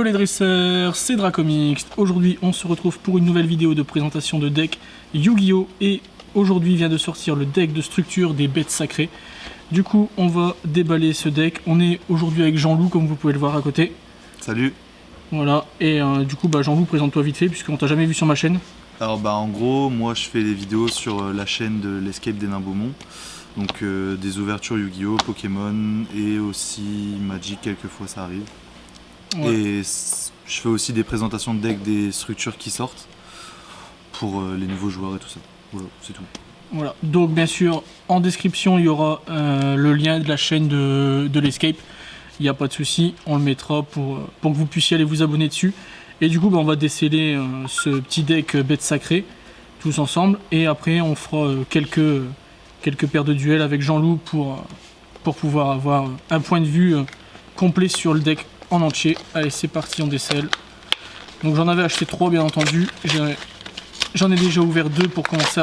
Hello les dresseurs, c'est Dracomix. Aujourd'hui on se retrouve pour une nouvelle vidéo de présentation de deck Yu-Gi-Oh! Et aujourd'hui vient de sortir le deck de structure des bêtes sacrées. Du coup on va déballer ce deck. On est aujourd'hui avec Jean-Loup comme vous pouvez le voir à côté. Salut. Voilà, et du coup Jean-Loup, présente-toi vite fait puisqu'on t'a jamais vu sur ma chaîne. Alors en gros moi je fais des vidéos sur la chaîne de l'Escape des Nains Beaumont. Donc des ouvertures Yu-Gi-Oh! Pokémon et aussi Magic, quelquefois ça arrive. Ouais. Et je fais aussi des présentations de decks des structures qui sortent pour les nouveaux joueurs et tout ça. Voilà, c'est tout. Voilà, donc bien sûr en description il y aura le lien de la chaîne de l'Escape. Il n'y a pas de souci, on le mettra pour que vous puissiez aller vous abonner dessus. Et du coup on va déceler ce petit deck bête sacrée tous ensemble. Et après on fera quelques paires de duels avec Jean-Loup pour pouvoir avoir un point de vue complet sur le deck en entier. Allez, c'est parti, on décèle. Donc j'en avais acheté 3 bien entendu. J'en ai déjà ouvert 2 pour commencer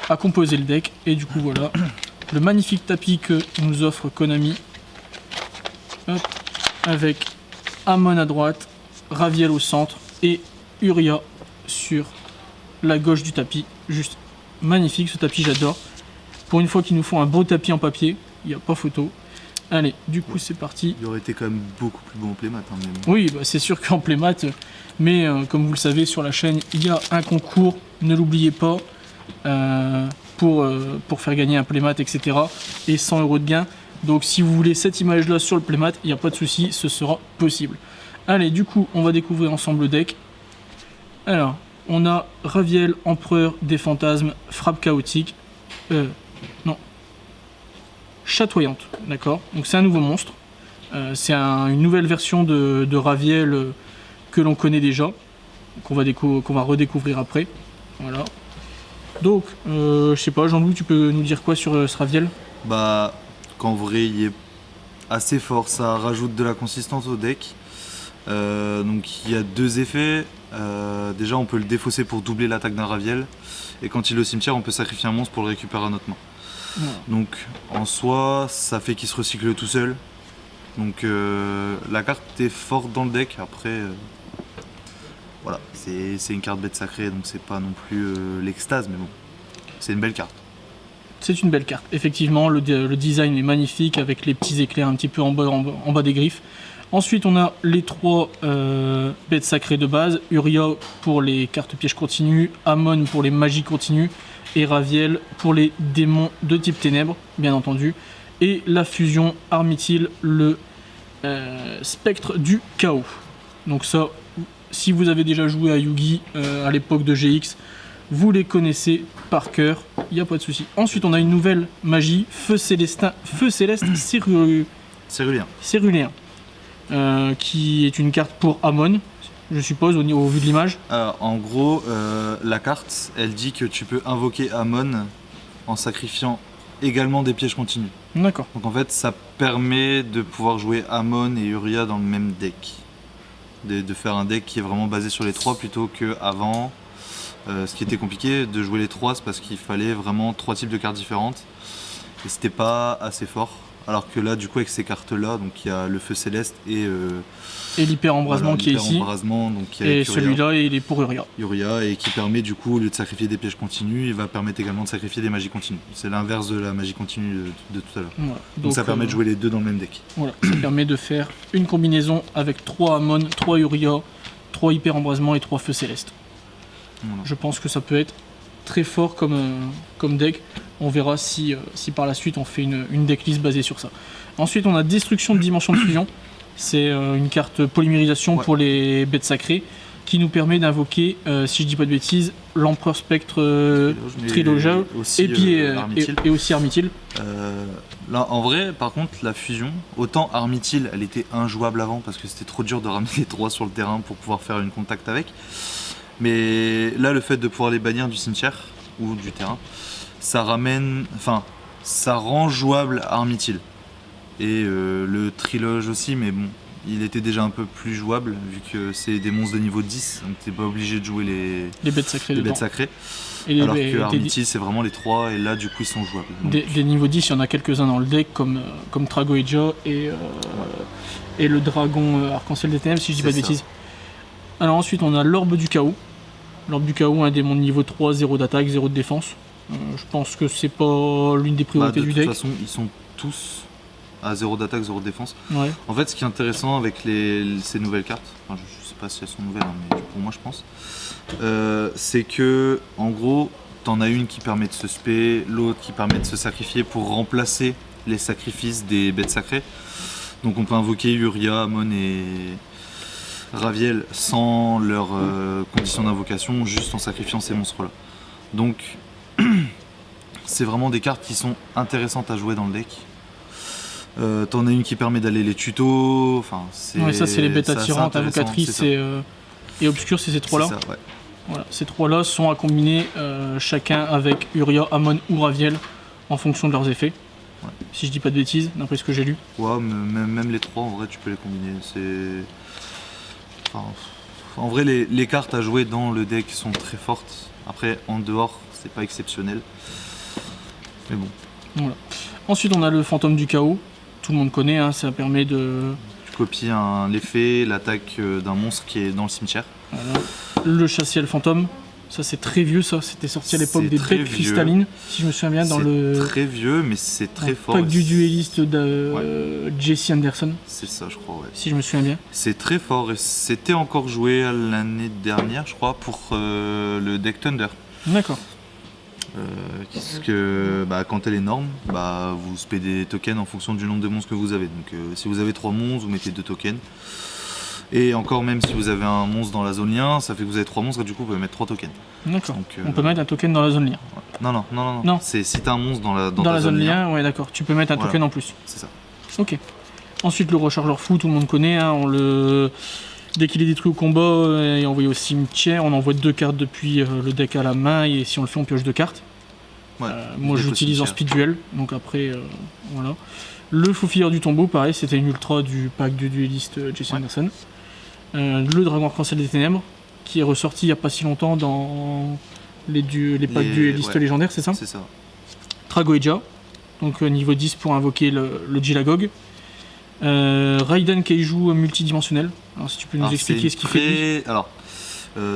à composer le deck. Et du coup voilà, le magnifique tapis que nous offre Konami. Hop, avec Amon à droite, Raviel au centre et Uria sur la gauche du tapis. Juste magnifique ce tapis, j'adore. Pour une fois qu'ils nous font un beau tapis en papier, il n'y a pas photo. Allez, du coup c'est parti. Il aurait été quand même beaucoup plus beau en playmat. Hein, mais bon. Oui, c'est sûr qu'en playmat, mais comme vous le savez sur la chaîne, il y a un concours, ne l'oubliez pas, pour faire gagner un playmat, etc. Et 100 € de gain. Donc si vous voulez cette image là sur le playmat, il n'y a pas de souci, ce sera possible. Allez, du coup on va découvrir ensemble le deck. Alors, on a Raviel, Empereur des Fantasmes, Frappe Chaotique. Non. Chatoyante, d'accord. Donc c'est un nouveau monstre. C'est une nouvelle version de Raviel que l'on connaît déjà, qu'on va redécouvrir après. Voilà. Donc, je sais pas, Jean-Loup, tu peux nous dire quoi sur ce Raviel? Qu'en vrai, il est assez fort. Ça rajoute de la consistance au deck. Donc il y a 2 effets. Déjà, on peut le défausser pour doubler l'attaque d'un Raviel. Et quand il est au cimetière, on peut sacrifier un monstre pour le récupérer à notre main. Donc en soi, ça fait qu'il se recycle tout seul. Donc la carte est forte dans le deck. Après, voilà, c'est une carte bête sacrée, donc c'est pas non plus l'extase, mais bon, c'est une belle carte. C'est une belle carte, effectivement, le design est magnifique avec les petits éclairs un petit peu en bas des griffes. Ensuite on a les 3 bêtes sacrées de base, Uria pour les cartes pièges continues, Amon pour les magies continues, et Raviel pour les démons de type ténèbres, bien entendu. Et la fusion Armityle, le spectre du chaos. Donc ça, si vous avez déjà joué à Yu-Gi à l'époque de GX, vous les connaissez par cœur, il n'y a pas de souci. Ensuite on a une nouvelle magie, Feu céleste céruléen, qui est une carte pour Amon, je suppose, au vu de l'image. En gros, la carte, elle dit que tu peux invoquer Amon en sacrifiant également des pièges continus. D'accord. Donc en fait, ça permet de pouvoir jouer Amon et Uria dans le même deck. De faire un deck qui est vraiment basé sur les 3 plutôt qu'avant. Ce qui était compliqué de jouer les 3, c'est parce qu'il fallait vraiment 3 types de cartes différentes. Et c'était pas assez fort. Alors que là, du coup, avec ces cartes-là, donc il y a le Feu Céleste et l'hyper-embrasement, voilà, qui est ici. Donc, et celui-là, il est pour Uria. Uria, et qui permet, du coup, au lieu de sacrifier des pièges continus, il va permettre également de sacrifier des magies continues. C'est l'inverse de la magie continue de tout à l'heure. Voilà. Donc ça permet de jouer les 2 dans le même deck. Voilà, ça permet de faire une combinaison avec 3 Amon, 3 Uria, 3 hyper-embrasement et 3 Feux Céleste. Voilà. Je pense que ça peut être très fort comme deck. On verra si par la suite on fait une decklist basée sur ça. Ensuite on a Destruction de Dimension de Fusion. C'est une carte polymérisation, ouais, pour les bêtes sacrées qui nous permet d'invoquer, si je dis pas de bêtises, l'Empereur Spectre Trilogia et aussi Armityle. Là en vrai par contre la fusion, autant Armityle elle était injouable avant parce que c'était trop dur de ramener les 3 sur le terrain pour pouvoir faire une contact avec. Mais là le fait de pouvoir les bannir du cimetière ou du terrain, ça rend jouable Armityle. Et le triloge aussi, mais bon, il était déjà un peu plus jouable, vu que c'est des monstres de niveau 10, donc t'es pas obligé de jouer Les bêtes sacrées les dedans. bêtes sacrées. Et Alors que Armitil, c'est vraiment les 3, et là, du coup, ils sont jouables. Donc, des niveaux 10, il y en a quelques-uns dans le deck, comme Tragoeja et le dragon arc-en-ciel des ténèbres, si je dis pas de C'est ça. bêtises. Alors ensuite, on a l'orbe du chaos. L'orbe du chaos, un démon de niveau 3, 0 d'attaque, 0 de défense. Je pense que c'est pas l'une des priorités du de deck. toute façon, ils sont tous à 0 d'attaque, 0 de défense. Ouais. En fait, ce qui est intéressant avec ces nouvelles cartes, enfin, je sais pas si elles sont nouvelles, hein, mais pour moi je pense, c'est que en gros, t'en as une qui permet de se spé, l'autre qui permet de se sacrifier pour remplacer les sacrifices des bêtes sacrées. Donc on peut invoquer Uria, Amon et Raviel sans leurs conditions d'invocation, juste en sacrifiant ces monstres-là. Donc c'est vraiment des cartes qui sont intéressantes à jouer dans le deck. T'en as une qui permet d'aller les tutos, enfin c'est... Ouais, ça c'est les bêtes c'est assez attirantes, intéressant, invocatrices c'est ça. et obscures, c'est ces trois-là. C'est ça, ouais. Voilà, ces trois-là sont à combiner chacun avec Uria, Amon ou Raviel en fonction de leurs effets. Ouais. Si je dis pas de bêtises, d'après ce que j'ai lu. Ouais, même les trois, en vrai, tu peux les combiner. Enfin, en vrai, les cartes à jouer dans le deck sont très fortes. Après, en dehors, c'est pas exceptionnel. Mais bon. Voilà. Ensuite, on a le fantôme du chaos. Tout le monde connaît, hein, ça permet de... Tu copies l'effet, l'attaque d'un monstre qui est dans le cimetière. Voilà. Le chassiel fantôme. Ça, c'est très vieux, ça. C'était sorti à l'époque C'est des très decks vieux. cristallines, si je me souviens bien, dans le très vieux, mais c'est très fort. pack du et dueliste de Jesse Anderson, c'est ça, je crois, ouais. si je me souviens bien. C'est très fort et c'était encore joué l'année dernière, je crois, pour le deck Thunder. D'accord. Parce que quand elle est norme, vous spé des tokens en fonction du nombre de monstres que vous avez. Donc si vous avez 3 monstres, vous mettez 2 tokens. Et encore, même si vous avez un monstre dans la zone lien, ça fait que vous avez 3 monstres et du coup vous pouvez mettre 3 tokens. D'accord. Donc, On peut mettre un token dans la zone lien. Non. C'est si t'as un monstre dans Dans ta la zone lien, ouais, d'accord. Tu peux mettre un Voilà. token en plus. C'est ça. Ok. Ensuite, le rechargeur fou, tout le monde connaît. Hein, dès qu'il est détruit au combat et envoyé au cimetière, on envoie 2 cartes depuis le deck à la main. Et si on le fait, on pioche 2 cartes. Ouais, Moi, deck au j'utilise en cimetière. speed duel. Donc après, voilà. Le faufileur du tombeau, pareil, c'était une ultra du pack du dueliste Jesse Ouais. Anderson. Le dragon arc-en-ciel des ténèbres, qui est ressorti il n'y a pas si longtemps dans les packs duelistes ouais. légendaires, c'est ça? C'est ça. Tragoeja, donc niveau 10 pour invoquer le Gilagog. Raiden Kaiju multidimensionnel. Alors si tu peux nous Alors, expliquer ce qu'il fait lui. Alors,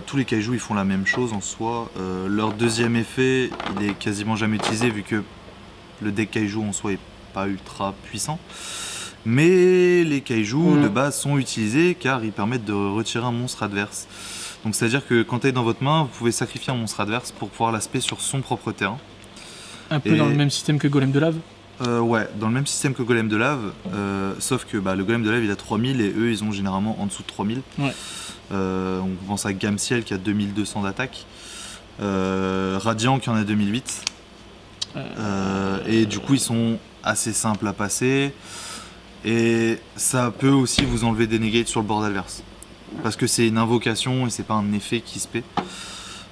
tous les kaijus ils font la même chose en soi. Leur deuxième effet, il est quasiment jamais utilisé vu que le deck kaiju en soi est pas ultra puissant. Mais les kaijus de base sont utilisés car ils permettent de retirer un monstre adverse. Donc c'est à dire que quand elle est dans votre main, vous pouvez sacrifier un monstre adverse pour pouvoir l'aspect sur son propre terrain. Un peu dans le même système que Golem de lave. Ouais, dans le même système que Golem de lave, sauf que le Golem de lave il a 3000 et eux ils ont généralement en dessous de 3000. Ouais. On pense à Gamciel qui a 2200 d'attaque, Radiant qui en a 2008. Et du coup ils sont assez simples à passer. Et ça peut aussi vous enlever des negates sur le board adverse. Parce que c'est une invocation et c'est pas un effet qui se paie.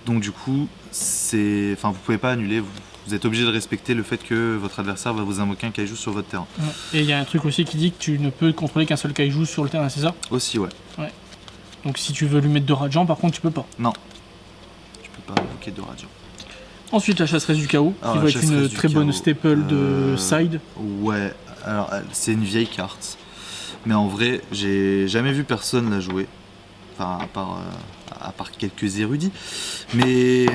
Donc du coup, vous pouvez pas annuler, vous êtes obligé de respecter le fait que votre adversaire va vous invoquer un kaiju sur votre terrain. Ouais. Et il y a un truc aussi qui dit que tu ne peux contrôler qu'un seul kaiju sur le terrain, c'est ça? Aussi, ouais. Donc si tu veux lui mettre de Radiant, par contre, tu peux pas. Non. Tu peux pas invoquer de Radiant. Ensuite, la chasseresse du chaos, Alors, qui la va être une chasseresse du très bonne chaos, staple de side. Ouais, alors c'est une vieille carte. Mais en vrai, j'ai jamais vu personne la jouer. Enfin, à part quelques érudits. Mais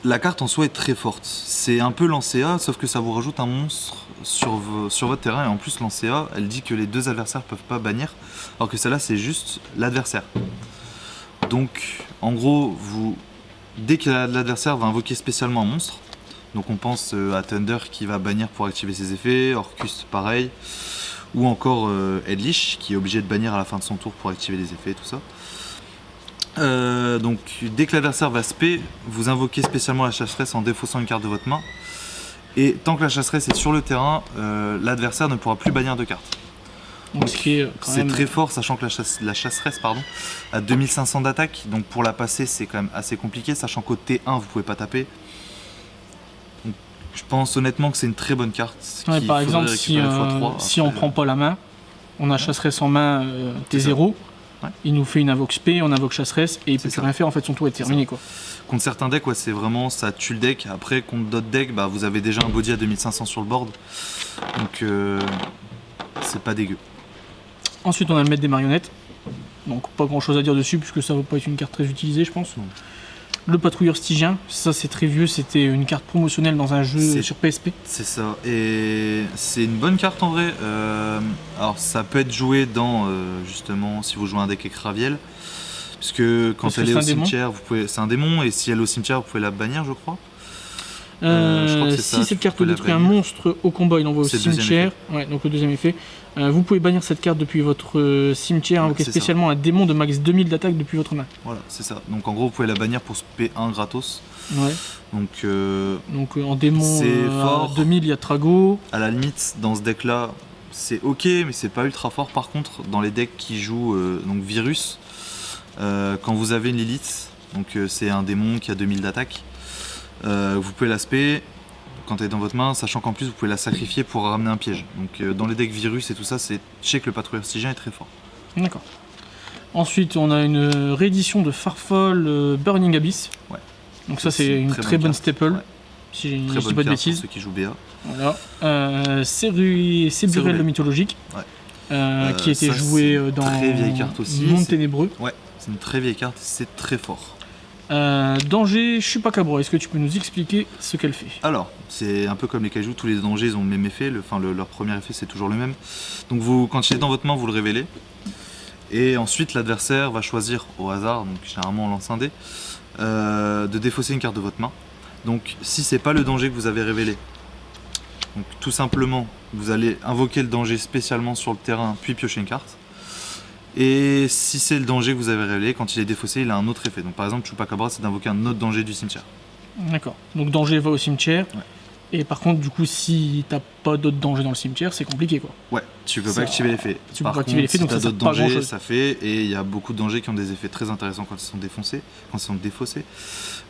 la carte en soi est très forte. C'est un peu Lancea, sauf que ça vous rajoute un monstre sur votre terrain. Et en plus, Lancea, elle dit que les 2 adversaires peuvent pas bannir. Alors que celle-là, c'est juste l'adversaire. Donc, en gros, dès que l'adversaire va invoquer spécialement un monstre, donc on pense à Thunder qui va bannir pour activer ses effets, Orcus pareil, ou encore Edlich qui est obligé de bannir à la fin de son tour pour activer les effets, tout ça. Donc dès que l'adversaire va spé, vous invoquez spécialement la chasseresse en défaussant une carte de votre main. Et tant que la chasseresse est sur le terrain, l'adversaire ne pourra plus bannir de cartes. Donc, ce qui est quand C'est même... très fort, sachant que la chasseresse a 2500 d'attaque, donc pour la passer c'est quand même assez compliqué, sachant qu'au T1 vous pouvez pas taper. Donc, je pense honnêtement que c'est une très bonne carte. Ouais, qu'il par faudrait exemple, récupérer x3. si on prend pas la main, On a chasseresse en main T0. Ouais. Il nous fait une invoque spé, on invoque chasseresse et il peut plus rien faire. En fait, son tour est terminé, quoi. Contre certains decks, c'est vraiment ça tue le deck. Après, contre d'autres decks, vous avez déjà un body à 2500 sur le board. Donc, c'est pas dégueu. Ensuite, on a le maître des marionnettes. Donc, pas grand chose à dire dessus puisque ça va pas être une carte très utilisée, je pense. Non. Le patrouilleur stygien, ça c'est très vieux, c'était une carte promotionnelle dans un jeu sur PSP. C'est ça, et c'est une bonne carte en vrai. Alors ça peut être joué dans, justement, si vous jouez un deck avec Raviel, puisque quand elle est au cimetière, c'est un démon, et si elle est au cimetière, vous pouvez la bannir, je crois. Je crois que si cette carte détruit un monstre au combat, il l'envoie au cimetière. Ouais, donc le deuxième effet. Vous pouvez bannir cette carte depuis votre cimetière, invoquer spécialement un démon de max 2000 d'attaque depuis votre main. Voilà, c'est ça. Donc en gros, vous pouvez la bannir pour spé 1 gratos. Ouais. Donc en démon fort. 2000, il y a Trago. À la limite, dans ce deck-là, c'est ok, mais c'est pas ultra fort. Par contre, dans les decks qui jouent donc Virus, quand vous avez une Lilith, donc c'est un démon qui a 2000 d'attaque, vous pouvez l'aspect quand elle est dans votre main, sachant qu'en plus vous pouvez la sacrifier pour ramener un piège. Donc dans les decks virus et tout ça, je sais que le patrouilleur stygien est très fort. D'accord. Ensuite, on a une réédition de Farfall Burning Abyss. Ouais. Donc ça, c'est une très bonne staple. Ouais. Si je très dis bonne pas de carte bêtises. pour ceux qui jouent BA. Voilà. Céburel le mythologique. Ouais. Qui était joué dans très vieille carte aussi. Monde Ténébreux. Ouais, c'est une très vieille carte, c'est très fort. Danger Chupacabra, est-ce que tu peux nous expliquer ce qu'elle fait? Alors, c'est un peu comme les kaiju, tous les dangers ils ont le même effet, leur premier effet c'est toujours le même. Donc quand il est dans votre main, vous le révélez. Et ensuite l'adversaire va choisir au hasard, donc généralement on lance un dé, de défausser une carte de votre main. Donc si c'est pas le danger que vous avez révélé, donc tout simplement vous allez invoquer le danger spécialement sur le terrain, puis piocher une carte. Et si c'est le danger que vous avez révélé, quand il est défaussé, il a un autre effet. Donc par exemple, Chupacabra, c'est d'invoquer un autre danger du cimetière. D'accord. Donc danger va au cimetière. Ouais. Et par contre, du coup, si t'as pas d'autres dangers dans le cimetière, c'est compliqué, quoi. Ouais, tu peux pas activer l'effet. Tu peux pas activer l'effet, donc si ça t'as sert d'autres pas à grand dangers, chose. ça fait. Et il y a beaucoup de dangers qui ont des effets très intéressants quand ils sont défaussés.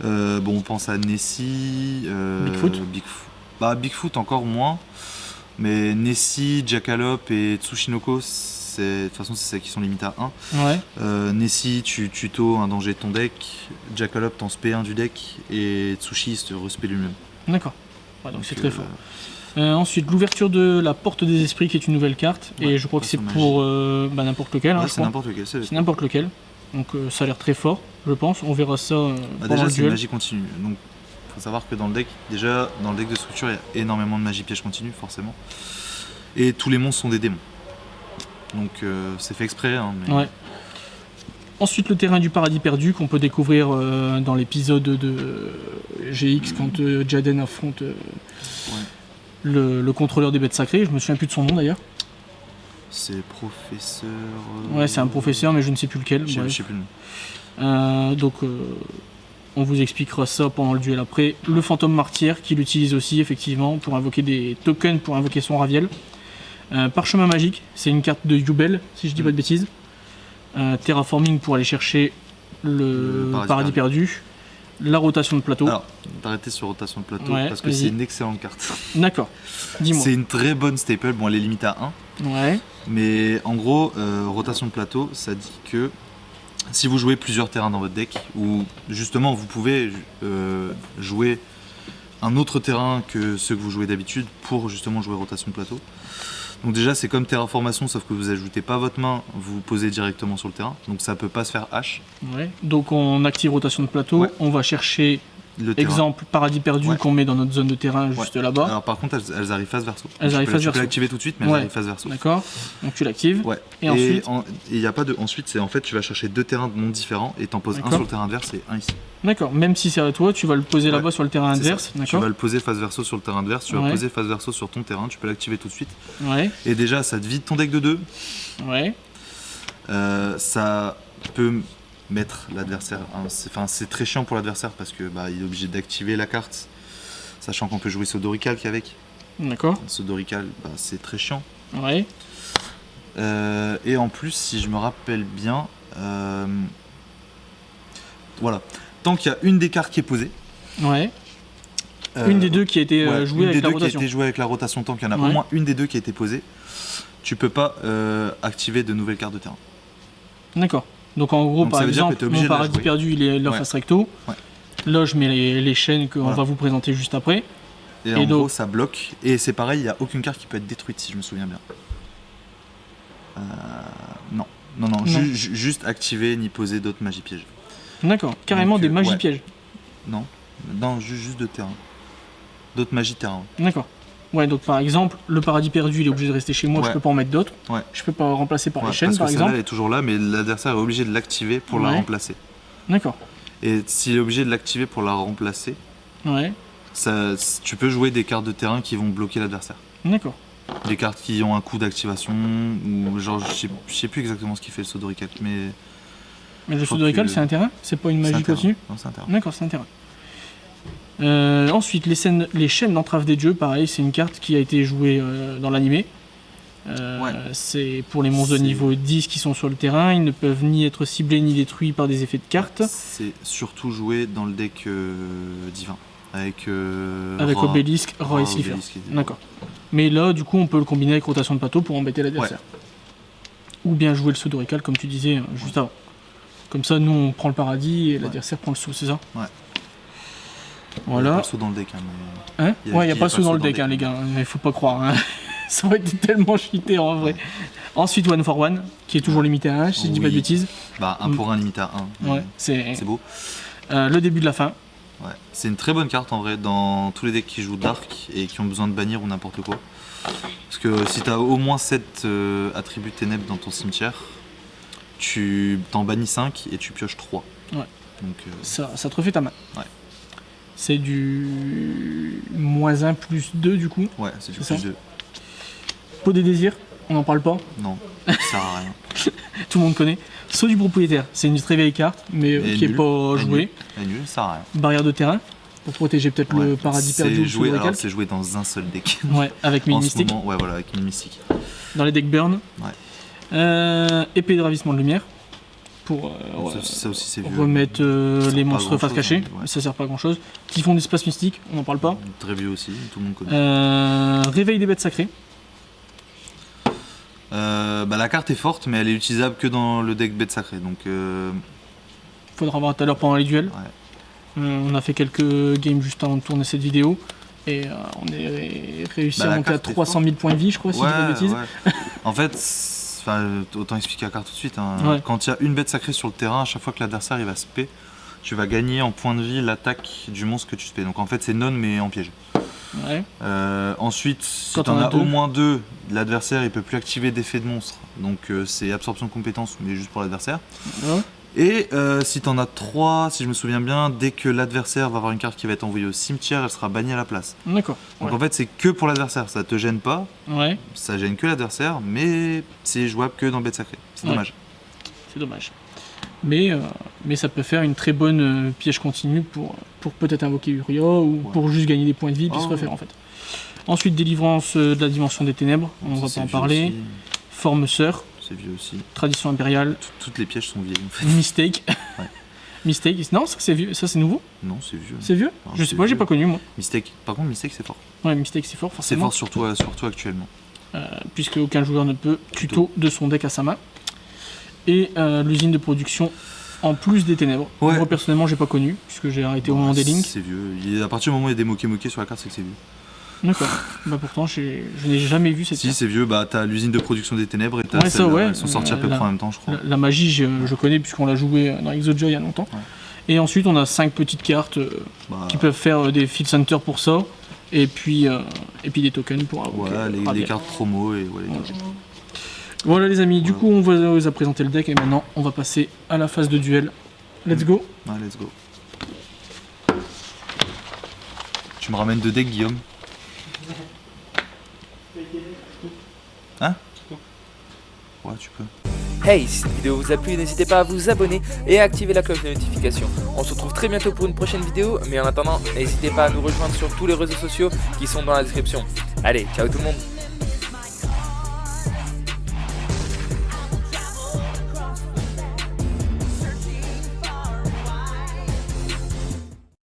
On pense à Nessie, Bigfoot. Bigfoot encore moins. Mais Nessie, Jackalope et Tsushinoko, de toute façon, c'est celles qui sont limitées à 1. Ouais. Nessie, tu tuto un danger de ton deck. Jackalope, t'en spé 1 du deck. Et Tsushi, il te respect lui-même. D'accord. Ouais, donc c'est très fort. Ensuite, l'ouverture de la Porte des Esprits, qui est une nouvelle carte. Et je crois que c'est pour n'importe lequel. Ouais, c'est n'importe lequel. C'est n'importe lequel. Donc ça a l'air très fort, je pense. On verra ça pendant déjà, le c'est duel. une magie continue. Donc, faut savoir que dans le deck, dans le deck de structure, il y a énormément de magie piège continue, forcément. Et tous les monstres sont des démons. Donc c'est fait exprès. Mais... Ouais. Ensuite, le terrain du paradis perdu qu'on peut découvrir dans l'épisode de GX quand Jaden affronte le contrôleur des bêtes sacrées. Je me souviens plus de son nom d'ailleurs. C'est professeur. Ouais, c'est un professeur, mais je ne sais plus lequel. Je sais plus le nom. On vous expliquera ça pendant le duel après. Le fantôme martyr qui l'utilise aussi effectivement pour invoquer des tokens pour invoquer son Raviel. Parchemin magique, c'est une carte de Yubel, si je dis pas de bêtises. Terraforming pour aller chercher le paradis perdu. La rotation de plateau. Alors, t'arrêter sur rotation de plateau parce que c'est une excellente carte. D'accord, dis-moi. C'est une très bonne staple, bon elle est limitée à 1. Ouais. Mais en gros, rotation de plateau, ça dit que si vous jouez plusieurs terrains dans votre deck, ou justement vous pouvez jouer un autre terrain que ceux que vous jouez d'habitude pour justement jouer rotation de plateau. Donc déjà c'est comme terraformation sauf que vous ajoutez pas votre main, vous posez directement sur le terrain, donc ça peut pas se faire H. Ouais. Donc on active rotation de plateau, on va chercher exemple paradis perdu qu'on met dans notre zone de terrain juste là-bas. Alors par contre elles arrivent face verso. Elles arrivent face verso. Tu peux l'activer tout de suite mais elles arrivent face verso. D'accord. Donc tu l'actives. Ouais. Et ensuite il y a pas de ensuite c'est en fait tu vas chercher 2 terrains non différents et t'en poses un sur le terrain adverse et un ici. D'accord, même si c'est à toi, tu vas le poser là-bas sur le terrain adverse. Tu vas le poser face verso sur le terrain adverse, tu vas le poser face verso sur ton terrain, tu peux l'activer tout de suite. Ouais. Et déjà ça te vide ton deck de 2. Ouais. Ça peut mettre l'adversaire. C'est très chiant pour l'adversaire parce que il est obligé d'activer la carte, sachant qu'on peut jouer Sodorical qu'avec. D'accord. Sodorical, c'est très chiant. Ouais. Et en plus, si je me rappelle bien, voilà, tant qu'il y a une des cartes qui est posée. Ouais. Une des deux qui a été jouée avec la rotation. Qui a été jouée avec la rotation, tant qu'il y en a au moins une des deux qui a été posée, tu peux pas activer de nouvelles cartes de terrain. D'accord. Donc en gros, Donc, par ça veut dire que exemple, t'es obligé mon de la paradis jouer. perdu, il est là Ouais. face recto. Ouais. Là, je mets les chaînes qu'on Voilà. va vous présenter juste après. Et, Et en donc- gros, ça bloque. Et c'est pareil, il n'y a aucune carte qui peut être détruite, si je me souviens bien. Non. Non. Juste activer ni poser d'autres magies pièges. D'accord. Carrément Donc, des magies ouais. pièges. Non, juste de terrain. D'autres magies terrain. D'accord. Ouais, donc par exemple, le paradis perdu, il est obligé de rester chez moi, je Ouais. peux pas en mettre d'autres. Ouais. Je peux pas remplacer par Ouais, les chaînes, parce par que celle-là, exemple. elle est toujours là, mais l'adversaire est obligé de l'activer pour la Ouais. remplacer. D'accord. Et s'il est obligé de l'activer pour la remplacer, Ouais. tu peux jouer des cartes de terrain qui vont bloquer l'adversaire. D'accord. Des cartes qui ont un coup d'activation, ou genre, je sais plus exactement ce qu'il fait le Sodorical, mais. Mais le Je crois Sodorical, que- c'est un terrain? C'est pas une c'est un magie terrain. continue? Non, c'est un terrain. D'accord, c'est un terrain. Ensuite, les chaînes d'entrave des dieux, pareil, c'est une carte qui a été jouée dans l'animé. Ouais. C'est pour les monstres de C'est- niveau 10 qui sont sur le terrain, ils ne peuvent ni être ciblés ni détruits par des effets de cartes. C'est surtout joué dans le deck divin. Avec Avec Ra, Obélisque, Ra et Slifer. Obélisque et- D'accord. Mais là, du coup, on peut le combiner avec rotation de plateau pour embêter l'adversaire. Ou bien jouer le Sodorical, comme tu disais juste avant. Comme ça, nous, on prend le paradis et l'adversaire prend le saut, c'est ça? Ouais. Il y a Voilà. pas le saut dans le deck. Hein, mais... Hein Il y a- Ouais, il n'y a il y pas de saut dans le deck, hein, les gars. Il faut pas croire. Hein. Ça aurait été tellement cheaté en vrai. Ensuite, One for One, qui est toujours limité à 1, si je dis pas de Oui. bêtises. Bah, 1 pour 1 limité à 1. Ouais, c'est C'est beau. le début de la fin. Ouais. C'est une très bonne carte en vrai dans tous les decks qui jouent Dark et qui ont besoin de bannir ou n'importe quoi. Parce que si tu as au moins 7 attributs ténèbres dans ton cimetière, tu t'en bannis 5 et tu pioches 3. Ouais. Donc, Ça te refait ta main. Ouais. C'est du -1 + 2 du coup. ouais, c'est du C'est plus ça 2. Pot des désirs, on n'en parle pas. Non, ça sert à rien. Tout le monde connaît. Saut du propriétaire, c'est une très vieille carte, mais Et qui est nul. pas Et jouée. nul, ça sert à rien. Barrière de terrain, pour protéger peut-être le Ouais. paradis C'est perdu ou le joué, alors, Sodorical. c'est joué dans un seul deck. Ouais, avec Mine En ce Mystique. moment, ouais, voilà, avec une mystique. Dans les decks burn. Ouais. Épée de ravissement de lumière. Pour Ça aussi, c'est vieux. remettre Ça sert les pas à monstres face grand-chose, cachée. hein, ouais. Ça sert pas à grand chose. Qui font d'espace mystique, on n'en parle pas. Très vieux aussi, tout le monde connaît. Réveil des bêtes sacrées. Bah, la carte est forte, mais elle est utilisable que dans le deck bête sacrée. Donc, Faudra voir tout à l'heure pendant les duels. ouais. On a fait quelques games juste avant de tourner cette vidéo. Et on est réussi Bah, à la monter à carte est 300 000 points de vie, je crois, si je dis pas de bêtises. ouais. En fait, autant expliquer la carte tout de suite. Hein. Ouais. Quand il y a une bête sacrée sur le terrain, à chaque fois que l'adversaire il va spé, tu vas gagner en points de vie l'attaque du monstre que tu spé. Donc en fait, c'est non mais en piège. Ouais. Ensuite, si Quand t'en on a as deux. au moins 2, l'adversaire il peut plus activer d'effet de monstre. Donc c'est absorption de compétences, mais juste pour l'adversaire. Ouais. Et si t'en as 3, si je me souviens bien, dès que l'adversaire va avoir une carte qui va être envoyée au cimetière, elle sera bannie à la place. D'accord. Donc Ouais. en fait, c'est que pour l'adversaire, ça te gêne pas, Ouais, ça gêne que l'adversaire, mais c'est jouable que dans bête sacrée. C'est Ouais. dommage. c'est dommage. Mais ça peut faire une très bonne piège continue pour peut-être invoquer Uria ou Ouais. pour juste gagner des points de vie puis Oh, se refaire ouais. en fait. Ensuite, délivrance de la dimension des ténèbres, on Ça, va c'est pas en vieux parler. aussi. Forme sœur, C'est vieux aussi. tradition impériale, Toutes les pièges sont vieilles en fait. mistake. Ouais. Mistake, non, ça c'est vieux, ça c'est nouveau, Non, c'est vieux. c'est vieux. Non, Je sais c'est pas, j'ai vieux. pas connu moi. Mistake. Par contre, Mistake c'est fort. Ouais, mistake c'est fort C'est forcément. fort surtout actuellement. Puisque aucun joueur ne peut tuto de son deck à sa main. Et l'usine de production en plus des ténèbres. Ouais. Moi personnellement j'ai pas connu, puisque j'ai arrêté au moment des links. C'est vieux. À partir du moment où il y a des moqués sur la carte, c'est que c'est vieux. D'accord. Bah pourtant je n'ai jamais vu cette Si carte. c'est vieux, bah t'as l'usine de production des ténèbres et t'as Ouais, ça, celle-là. ouais. Elles sont sorties à peu Là. près en même temps, je crois. La magie je connais puisqu'on l'a joué dans Exodia il y a longtemps. Ouais. Et ensuite on a 5 petites cartes Bah, qui peuvent faire des field centers pour ça. Et puis des tokens pour avoir. voilà, les cartes promo et voilà. les cartes. Voilà les amis, du Ouais. coup on vous a présenté le deck et maintenant on va passer à la phase de duel. Let's go. Ouais, let's go. Tu me ramènes 2 decks, Guillaume. Hein? Ouais, tu peux. Hey, si cette vidéo vous a plu, n'hésitez pas à vous abonner et à activer la cloche de notification. On se retrouve très bientôt pour une prochaine vidéo, mais en attendant, n'hésitez pas à nous rejoindre sur tous les réseaux sociaux qui sont dans la description. Allez, ciao tout le monde!